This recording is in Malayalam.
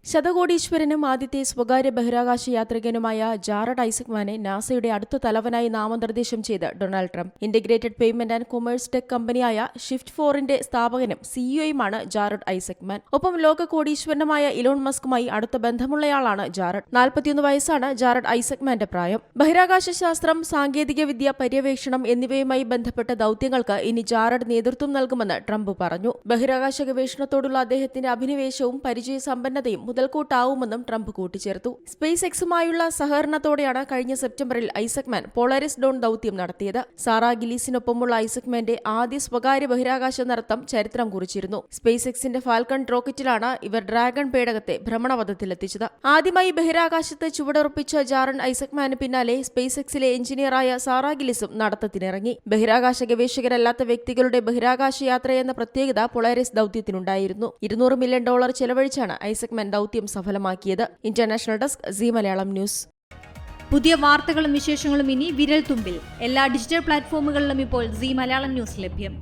ശതകോടീശ്വരനും ആദ്യത്തെ സ്വകാര്യ ബഹിരാകാശ യാത്രികനുമായ ജാറഡ് ഐസക്മാനെ നാസയുടെ അടുത്ത തലവനായി നാമനിർദ്ദേശം ചെയ്ത് Donald Trump. Integrated payment and commerce tech കമ്പനിയായ ഷിഫ്റ്റ് 4ന്റെ സ്ഥാപകനും സിഇഒയുമാണ് ജാറഡ് ഐസക്മാൻ. ഒപ്പം ലോക കോടീശ്വരനുമായ ഇലോൺ മസ്കുമായി അടുത്ത ബന്ധമുള്ളയാളാണ് ജാറഡ്. 41 വയസ്സാണ് ജാറഡ് ഐസക്മാന്റെ പ്രായം. ബഹിരാകാശ ശാസ്ത്രം, സാങ്കേതികവിദ്യ, പര്യവേക്ഷണം എന്നിവയുമായി ബന്ധപ്പെട്ട ദൌത്യങ്ങൾക്ക് ഇനി ജാറഡ് നേതൃത്വം നൽകുമെന്ന് ട്രംപ് പറഞ്ഞു. ബഹിരാകാശ ഗവേഷണത്തോടുള്ള അദ്ദേഹത്തിന്റെ അഭിനിവേശവും പരിചയസമ്പന്നതയും മുതൽക്കൂട്ടാവുമെന്നും ട്രംപ് കൂട്ടിച്ചേർത്തു. സ്പേസ് എക്സുമായുള്ള സഹകരണത്തോടെയാണ് കഴിഞ്ഞ സെപ്റ്റംബറിൽ ഐസക്മാൻ പോളാരിസ് ഡോൺ ദൌത്യം നടത്തിയത്. സാറാ ഗിലീസിനൊപ്പമുള്ള ഐസക്മാന്റെ ആദ്യ സ്വകാര്യ ബഹിരാകാശ നടത്തം ചരിത്രം കുറിച്ചിരുന്നു. സ്പേസ് എക്സിന്റെ ഫാൽക്കൺ റോക്കറ്റിലാണ് ഇവർ ഡ്രാഗൺ പേടകത്തെ ഭ്രമണപഥത്തിലെത്തിച്ചത്. ആദ്യമായി ബഹിരാകാശത്ത് ചുവടുറപ്പിച്ച ജാറഡ് ഐസക്മാന് പിന്നാലെ സ്പേസ് എക്സിലെ എഞ്ചിനീയറായ സാറാ ഗിലിസും നടത്തത്തിനിറങ്ങി. ബഹിരാകാശ ഗവേഷകരല്ലാത്ത വ്യക്തികളുടെ ബഹിരാകാശ യാത്രയെന്ന പ്രത്യേകത പോളാരിസ് ദൌത്യത്തിനുണ്ടായിരുന്നു. $200 മില്യൺ ചെലവഴിച്ചാണ് ഐസക്മാൻ ദൌത്യം സഫലമാക്കിയത്. International desk, Zee Malayalam news. പുതിയ വാർത്തകളും വിശേഷങ്ങളും ഇനി വിരൽ തുമ്പിൽ. എല്ലാ ഡിജിറ്റൽ പ്ലാറ്റ്ഫോമുകളിലും ഇപ്പോൾ സീ മലയാളം ന്യൂസ് ലഭ്യം.